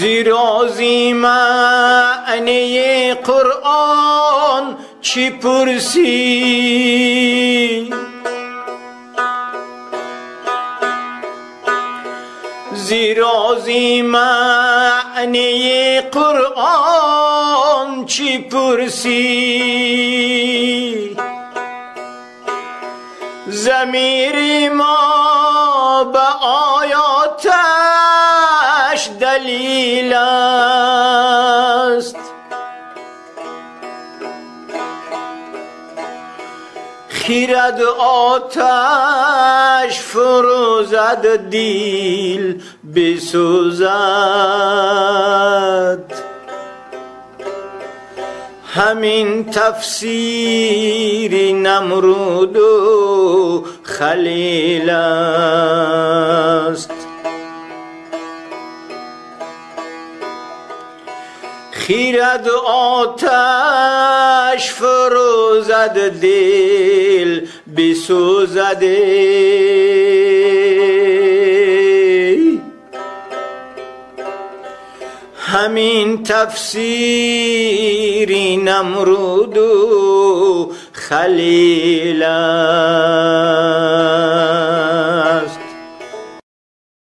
زیرا معنی قرآن چی پرسی؟ زیرا معنی قرآن چی پرسی؟ ضمیر ما به آیاتش دلیل است، خیرد آتش فروزد دیل بسوزد. همین تفسیر نمرود و خلیل است. خیرد آتش فروزد دل بسوزده. همین تفسیر نمرود و خلیل است.